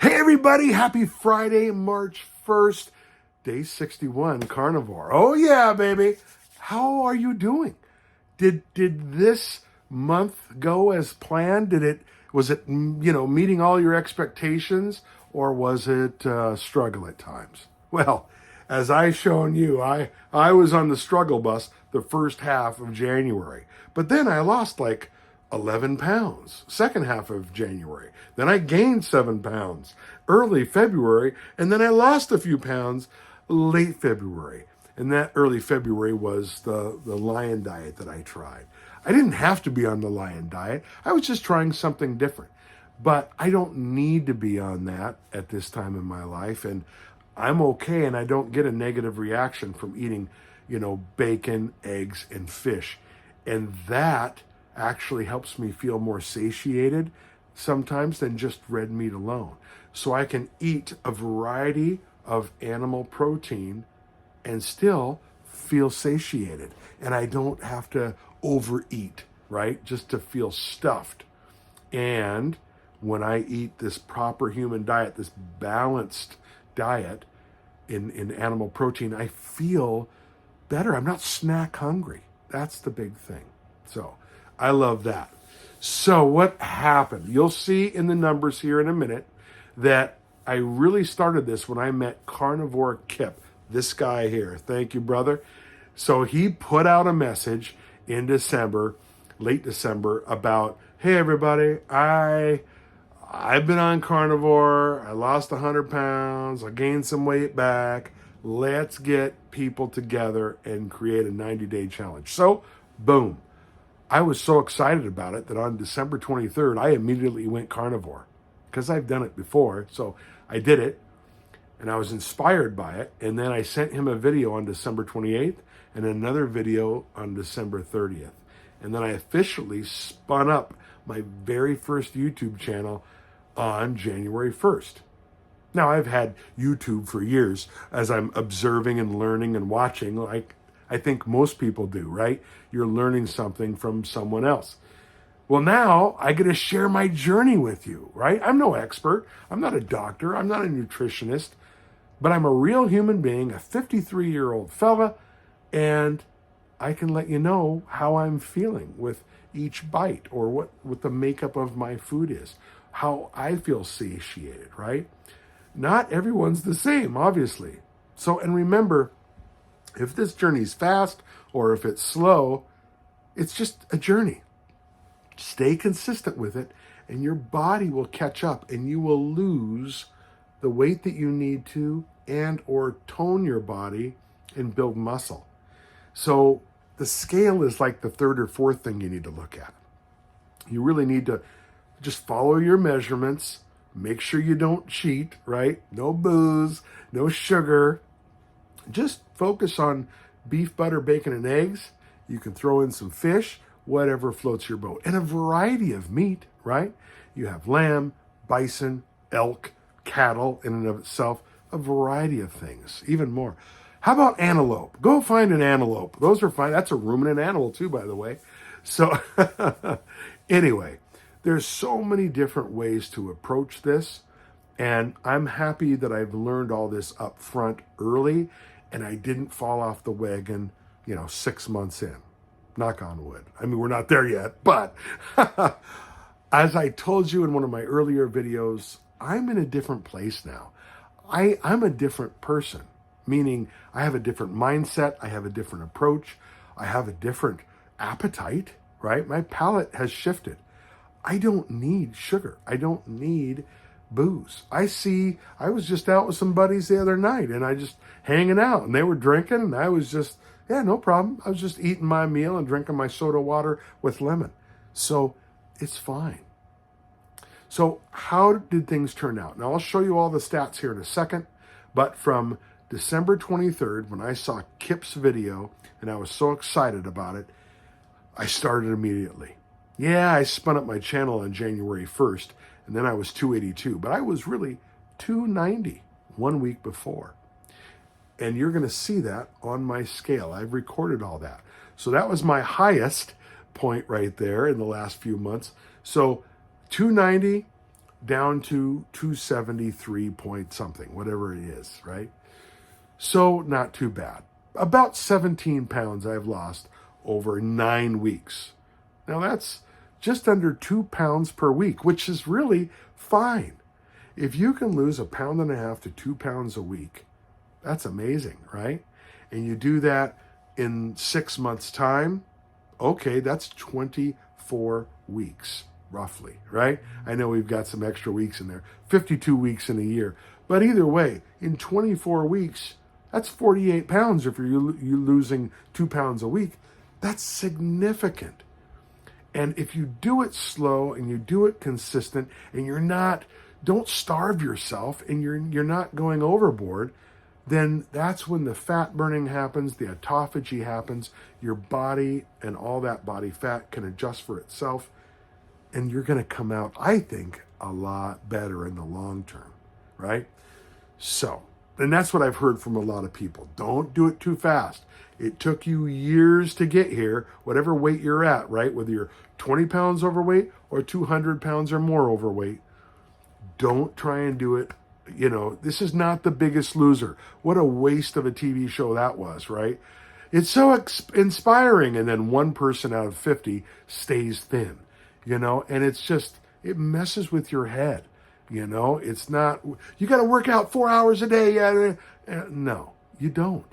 Hey everybody, happy Friday, March 1st, day 61, Carnivore. Oh yeah, baby. How are you doing? Did this month go as planned? Was it meeting all your expectations, or was it struggle at times? Well, as I shown you, I was on the struggle bus the first half of January. But then I lost like 11 pounds second half of January. Then I gained 7 pounds early February, and then I lost a few pounds late February. And that early February was the lion diet that I tried. I didn't have to be on the lion diet. I was just trying something different. But I don't need to be on that at this time in my life. And I'm okay, and I don't get a negative reaction from eating, bacon, eggs, and fish. And that actually helps me feel more satiated sometimes than just red meat alone. So I can eat a variety of animal protein and still feel satiated. And I don't have to overeat, right? Just to feel stuffed. And when I eat this proper human diet, this balanced diet in animal protein, I feel better. I'm not snack hungry. That's the big thing. So I love that. So what happened? You'll see in the numbers here in a minute that I really started this when I met Carnivore Kip, this guy here. Thank you, brother. So he put out a message in December, late December, about, hey everybody, I've been on carnivore. I lost 100 pounds. I gained some weight back. Let's get people together and create a 90-day challenge. So, boom. I was so excited about it that on December 23rd, I immediately went carnivore because I've done it before. So I did it and I was inspired by it. And then I sent him a video on December 28th and another video on December 30th. And then I officially spun up my very first YouTube channel on January 1st. Now, I've had YouTube for years as I'm observing and learning and watching, like I think most people do, right? You're learning something from someone else. Well, now I get to share my journey with you, right? I'm no expert. I'm not a doctor. I'm not a nutritionist, but I'm a real human being, a 53-year-old fella, and I can let you know how I'm feeling with each bite or what the makeup of my food is, how I feel satiated, right? Not everyone's the same, obviously. So, and remember, if this journey's fast or if it's slow, it's just a journey. Stay consistent with it and your body will catch up and you will lose the weight that you need to and or tone your body and build muscle. So the scale is like the third or fourth thing you need to look at. You really need to just follow your measurements. Make sure you don't cheat, right? No booze, no sugar. Just focus on beef, butter, bacon, and eggs. You can throw in some fish, whatever floats your boat. And a variety of meat, right? You have lamb, bison, elk, cattle in and of itself, a variety of things, even more. How about antelope? Go find an antelope. Those are fine. That's a ruminant animal too, by the way. So anyway, there's so many different ways to approach this. And I'm happy that I've learned all this up front early and I didn't fall off the wagon, 6 months in. Knock on wood. I mean, we're not there yet, but as I told you in one of my earlier videos, I'm in a different place now. I'm a different person, meaning I have a different mindset. I have a different approach. I have a different appetite, right? My palate has shifted. I don't need sugar. I don't need booze. I was just out with some buddies the other night and I just hanging out and they were drinking and I was just, yeah, no problem. I was just eating my meal and drinking my soda water with lemon. So it's fine. So how did things turn out? Now I'll show you all the stats here in a second, but from December 23rd, when I saw Kip's video and I was so excited about it, I started immediately. Yeah, I spun up my channel on January 1st, and then I was 282, but I was really 290 1 week before. And you're going to see that on my scale. I've recorded all that. So that was my highest point right there in the last few months. So 290 down to 273 point something, whatever it is, right? So not too bad. About 17 pounds I've lost over 9 weeks. Now that's just under 2 pounds per week, which is really fine. If you can lose 1.5 to 2 pounds a week, that's amazing, right? And you do that in 6 months' time, okay, that's 24 weeks, roughly, right? I know we've got some extra weeks in there, 52 weeks in a year. But either way, in 24 weeks, that's 48 pounds if you're losing 2 pounds a week. That's significant. And if you do it slow and you do it consistent and don't starve yourself and you're not going overboard, then that's when the fat burning happens, the autophagy happens, your body and all that body fat can adjust for itself, and you're going to come out, I think, a lot better in the long term, right? So, and that's what I've heard from a lot of people. Don't do it too fast. It took you years to get here, whatever weight you're at, right? Whether you're 20 pounds overweight or 200 pounds or more overweight, don't try and do it. This is not The Biggest Loser. What a waste of a TV show that was, right? It's so inspiring, and then one person out of 50 stays thin, and it messes with your head, It's not, you got to work out 4 hours a day. No, you don't.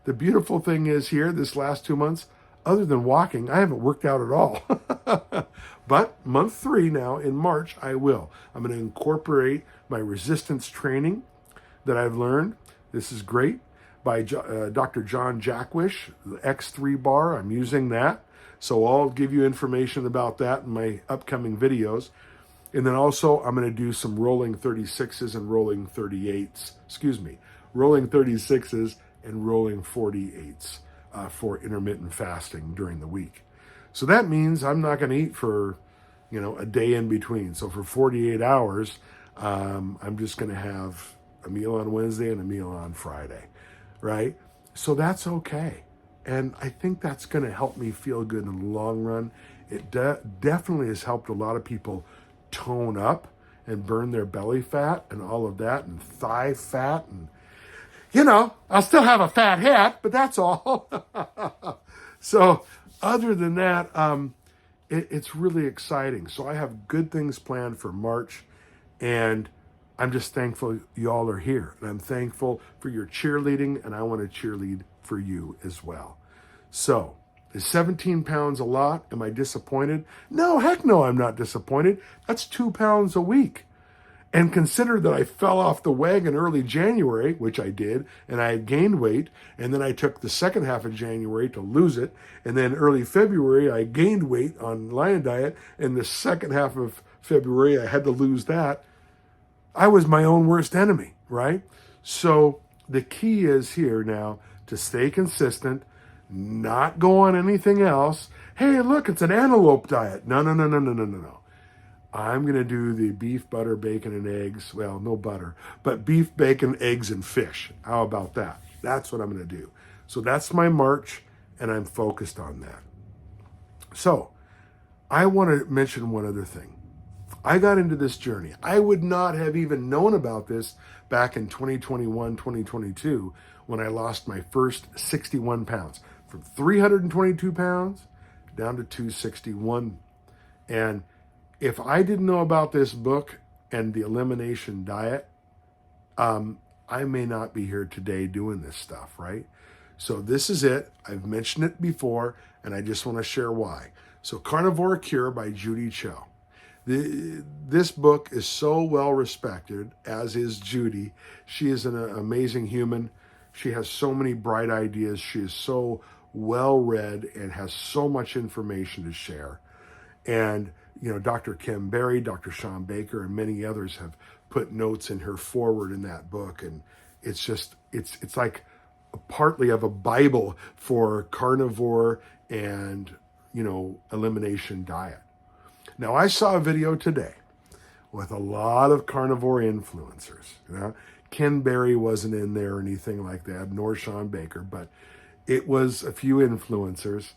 The beautiful thing is here, this last 2 months, other than walking, I haven't worked out at all. But month 3 now, in March, I will. I'm going to incorporate my resistance training that I've learned. This is great. By Dr. John Jackwish, the X3 bar. I'm using that. So I'll give you information about that in my upcoming videos. And then also, I'm going to do some rolling 36s and rolling 38s. Rolling 36s and rolling 48s for intermittent fasting during the week. So that means I'm not going to eat for, a day in between. So for 48 hours, I'm just going to have a meal on Wednesday and a meal on Friday, right? So that's okay. And I think that's going to help me feel good in the long run. It definitely has helped a lot of people tone up and burn their belly fat and all of that, and thigh fat. And, I'll still have a fat head, but that's all. So other than that, it's really exciting. So I have good things planned for March, and I'm just thankful y'all are here. And I'm thankful for your cheerleading, and I want to cheerlead for you as well. So, is 17 pounds a lot? Am I disappointed? No, heck no, I'm not disappointed. That's 2 pounds a week. And consider that I fell off the wagon early January, which I did, and I had gained weight, and then I took the second half of January to lose it, and then early February I gained weight on Lion Diet, and the second half of February I had to lose that. I was my own worst enemy, right? So the key is here now to stay consistent, not go on anything else. Hey, look, it's an antelope diet. No. I'm going to do the beef, butter, bacon, and eggs. Well, no butter, but beef, bacon, eggs, and fish. How about that? That's what I'm going to do. So that's my March, and I'm focused on that. So I want to mention one other thing. I got into this journey. I would not have even known about this back in 2021, 2022, when I lost my first 61 pounds, from 322 pounds down to 261. And if I didn't know about this book and the elimination diet, I may not be here today doing this stuff, right? So this is it. I've mentioned it before, and I just want to share why. So Carnivore Cure by Judy Cho. This book is so well respected, as is Judy. She is an amazing human. She has so many bright ideas. She is so well read and has so much information to share. And Dr. Kim Berry, Dr. Sean Baker, and many others have put notes in her forward in that book. And it's like partly of a Bible for carnivore and, elimination diet. Now, I saw a video today with a lot of carnivore influencers. Ken Berry wasn't in there or anything like that, nor Sean Baker, but it was a few influencers.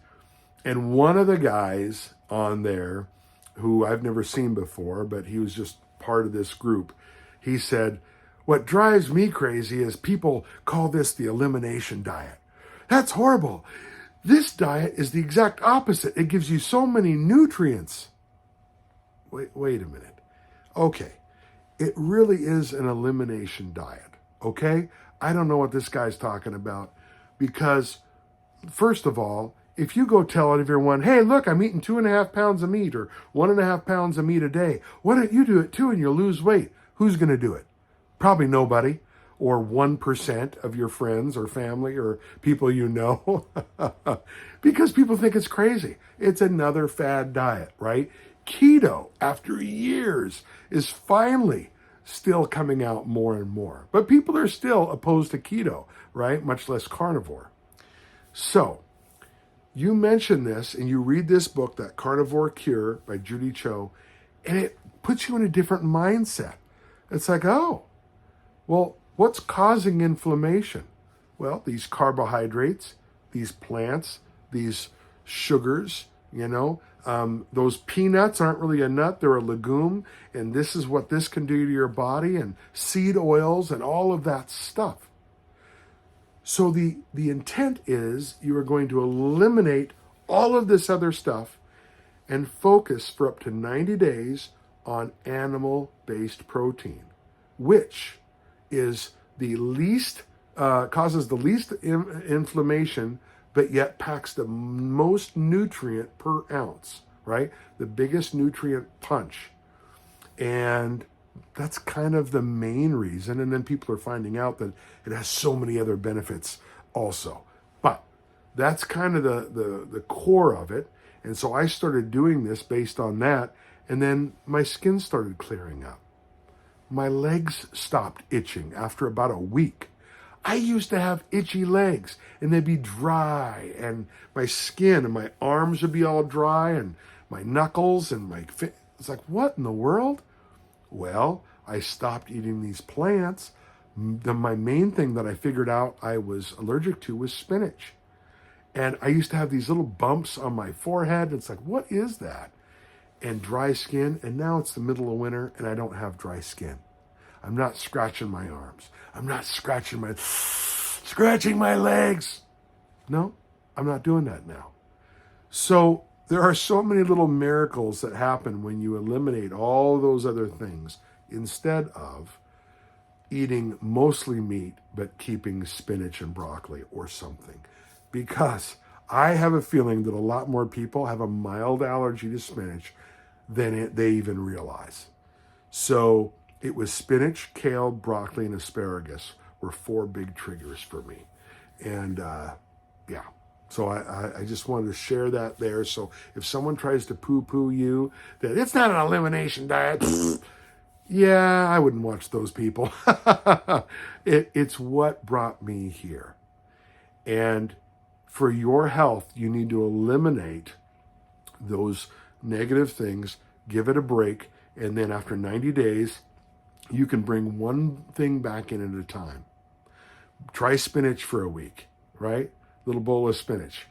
And one of the guys on there, who I've never seen before, but he was just part of this group. He said, what drives me crazy is people call this the elimination diet. That's horrible. This diet is the exact opposite. It gives you so many nutrients. Wait a minute. Okay, it really is an elimination diet, okay? I don't know what this guy's talking about because, first of all, if you go tell everyone, hey, look, I'm eating 2.5 pounds of meat or 1.5 pounds of meat a day, why don't you do it too and you'll lose weight? Who's going to do it? Probably nobody, or 1% of your friends or family or people you know, because people think it's crazy. It's another fad diet, right? Keto, after years, is finally still coming out more and more. But people are still opposed to keto, right? Much less carnivore. So, you mention this and you read this book, that Carnivore Cure by Judy Cho, and it puts you in a different mindset. It's like, oh, well, what's causing inflammation? Well, these carbohydrates, these plants, these sugars, those peanuts aren't really a nut, they're a legume, and this is what this can do to your body, and seed oils and all of that stuff. So the intent is you are going to eliminate all of this other stuff and focus for up to 90 days on animal-based protein, which is the least, causes the least inflammation, but yet packs the most nutrient per ounce, right? The biggest nutrient punch. And that's kind of the main reason. And then people are finding out that it has so many other benefits also. But that's kind of the core of it. And so I started doing this based on that. And then my skin started clearing up. My legs stopped itching after about a week. I used to have itchy legs and they'd be dry, and my skin and my arms would be all dry, and my knuckles and it's like, what in the world? Well, I stopped eating these plants. My main thing that I figured out I was allergic to was spinach. And I used to have these little bumps on my forehead. It's like, what is that? And dry skin, and now it's the middle of winter and I don't have dry skin. I'm not scratching my arms. I'm not scratching my legs. No, I'm not doing that now. So there are so many little miracles that happen when you eliminate all those other things instead of eating mostly meat but keeping spinach and broccoli or something. Because I have a feeling that a lot more people have a mild allergy to spinach than they even realize. So it was spinach, kale, broccoli, and asparagus were 4 big triggers for me. And yeah, so I just wanted to share that there. So if someone tries to poo-poo you that it's not an elimination diet, yeah, I wouldn't watch those people. It's what brought me here. And for your health, you need to eliminate those negative things, give it a break, and then after 90 days, you can bring one thing back in at a time. Try spinach for a week, right? Little bowl of spinach.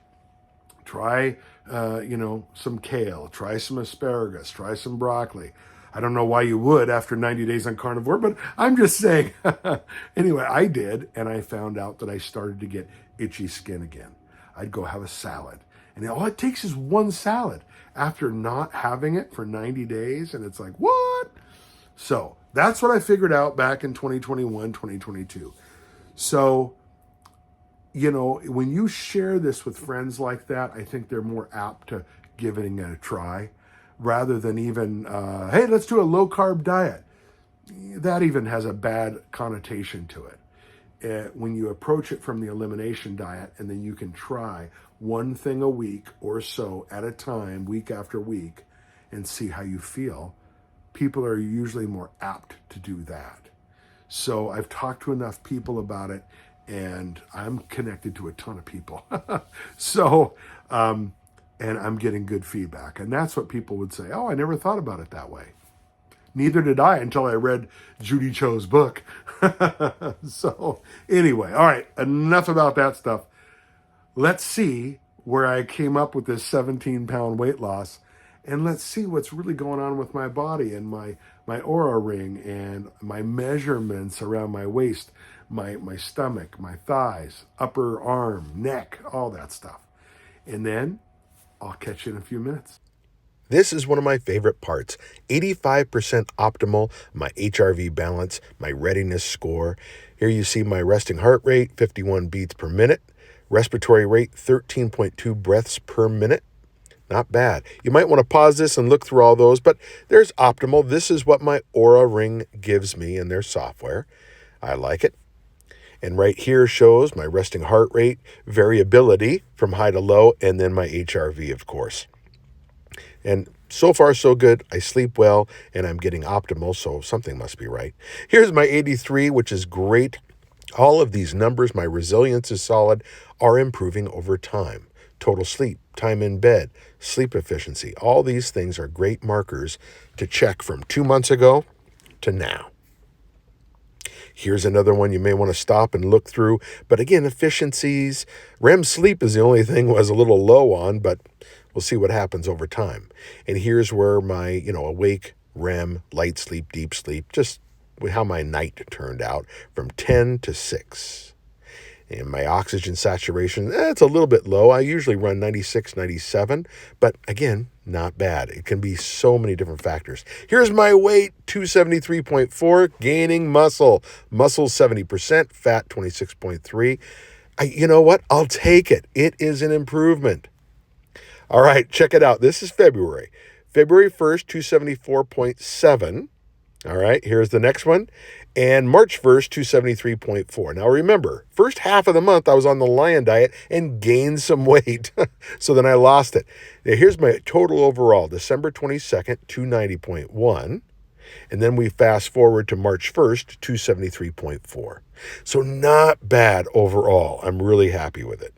Try, some kale. Try some asparagus. Try some broccoli. I don't know why you would after 90 days on carnivore, but I'm just saying. Anyway, I did, and I found out that I started to get itchy skin again. I'd go have a salad, and all it takes is one salad after not having it for 90 days, and it's like, what? So that's what I figured out back in 2021, 2022. So, when you share this with friends like that, I think they're more apt to giving it a try rather than even, hey, let's do a low-carb diet. That even has a bad connotation to it. When you approach it from the elimination diet, and then you can try one thing a week or so at a time, week after week, and see how you feel, people are usually more apt to do that. So I've talked to enough people about it, and I'm connected to a ton of people. So, and I'm getting good feedback. And that's what people would say, oh, I never thought about it that way. Neither did I until I read Judy Cho's book. So anyway, all right, enough about that stuff. Let's see where I came up with this 17-pound weight loss. and let's see what's really going on with my body and my aura ring and my measurements around my waist, my stomach, my thighs, upper arm, neck, all that stuff. And then I'll catch you in a few minutes. This is one of my favorite parts. 85% optimal, my HRV balance, my readiness score. Here you see my resting heart rate, 51 beats per minute. Respiratory rate, 13.2 breaths per minute. Not bad. You might want to pause this and look through all those, but there's optimal. This is what my Aura Ring gives me in their software. I like it. And right here shows my resting heart rate, variability from high to low, and then my HRV, of course. And so far, so good. I sleep well, and I'm getting optimal, so something must be right. Here's my 83, which is great. All of these numbers, my resilience is solid, are improving over time. Total sleep, time in bed, sleep efficiency, all these things are great markers to check from 2 months ago to now. Here's another one you may want to stop and look through. But again, efficiencies. REM sleep is the only thing I was a little low on, but we'll see what happens over time. And here's where my, awake, REM, light sleep, deep sleep, just how my night turned out from 10 to 6. And my oxygen saturation, it's a little bit low. I usually run 96, 97, but again, not bad. It can be so many different factors. Here's my weight, 273.4, gaining muscle. Muscle 70%, fat 26.3. You know what? I'll take it. It is an improvement. All right, check it out. This is February. February 1st, 274.7. All right, here's the next one. And March 1st, 273.4. Now remember, first half of the month I was on the lion diet and gained some weight. So then I lost it. Now here's my total overall. December 22nd, 290.1. And then we fast forward to March 1st, 273.4. So not bad overall. I'm really happy with it.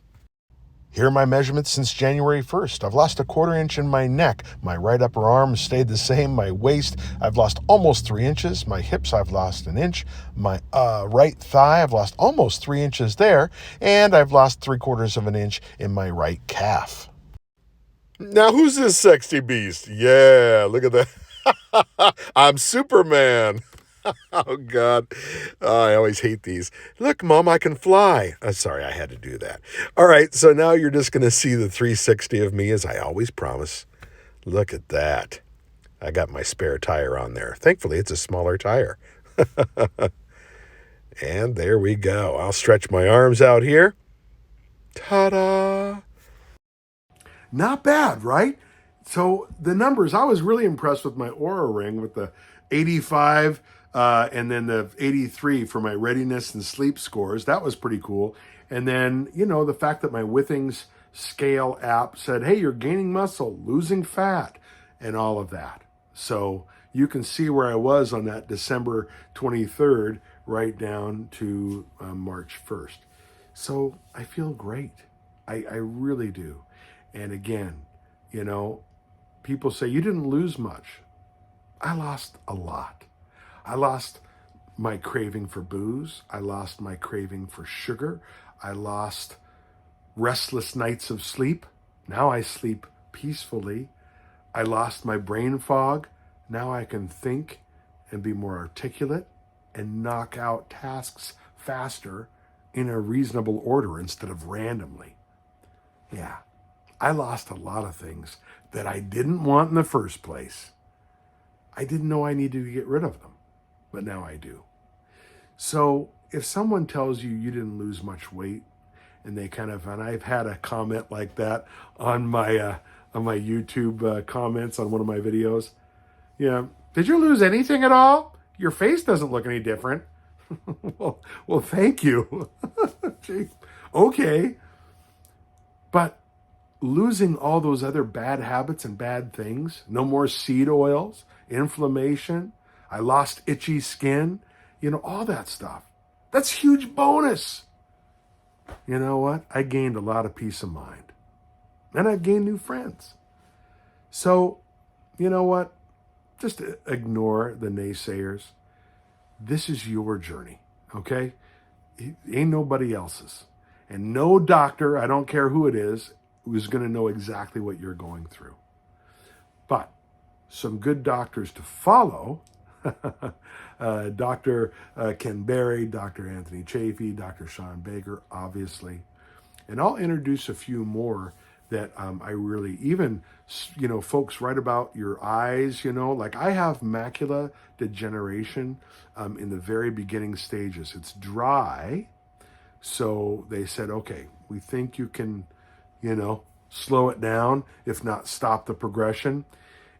Here are my measurements since January 1st. I've lost a 1/4 inch in my neck. My right upper arm stayed the same. My waist, I've lost almost 3 inches. My hips, I've lost an inch. My right thigh, I've lost almost 3 inches there. And I've lost 3/4 of an inch in my right calf. Now, who's this sexy beast? Yeah, look at that. I'm Superman. Oh, God. I always hate these. Look, Mom, I can fly. Sorry, I had to do that. All right, so now you're just going to see the 360 of me as I always promise. Look at that. I got my spare tire on there. Thankfully, it's a smaller tire. And there we go. I'll stretch my arms out here. Ta-da! Not bad, right? So the numbers, I was really impressed with my Aura Ring with the 85 and then the 83 for my readiness and sleep scores. That was pretty cool. And then, the fact that my Withings scale app said, hey, you're gaining muscle, losing fat, and all of that. So you can see where I was on that December 23rd, right down to March 1st. So I feel great. I really do. And again, people say, you didn't lose much. I lost a lot. I lost my craving for booze. I lost my craving for sugar. I lost restless nights of sleep. Now I sleep peacefully. I lost my brain fog. Now I can think and be more articulate and knock out tasks faster in a reasonable order instead of randomly. Yeah, I lost a lot of things that I didn't want in the first place. I didn't know I needed to get rid of them, but now I do. So if someone tells you you didn't lose much weight, and and I've had a comment like that on my YouTube comments on one of my videos. Yeah, did you lose anything at all? Your face doesn't look any different. well, thank you. Gee, okay, but losing all those other bad habits and bad things, no more seed oils, inflammation, I lost itchy skin, all that stuff. That's huge bonus. You know what? I gained a lot of peace of mind. And I've gained new friends. So, you know what? Just ignore the naysayers. This is your journey, okay? It ain't nobody else's. And no doctor, I don't care who it is going to know exactly what you're going through. But some good doctors to follow. Dr. Ken Berry, Dr. Anthony Chafee, Dr. Sean Baker, obviously. And I'll introduce a few more that I really, even, folks write about your eyes, like I have macular degeneration in the very beginning stages. It's dry. So they said, okay, we think you can, slow it down, if not stop the progression.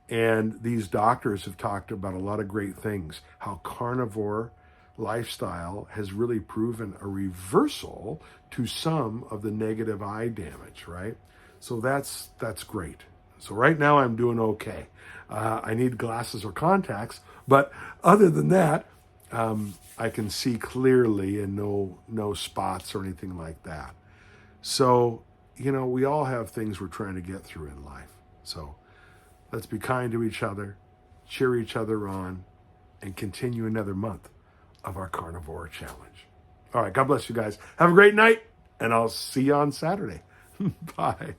And these doctors have talked about a lot of great things, how carnivore lifestyle has really proven a reversal to some of the negative eye damage, right? So that's great. So right now I'm doing okay. I need glasses or contacts, but other than that, I can see clearly and no spots or anything like that. So, we all have things we're trying to get through in life. So let's be kind to each other, cheer each other on, and continue another month of our Carnivore Challenge. All right, God bless you guys. Have a great night, and I'll see you on Saturday. Bye.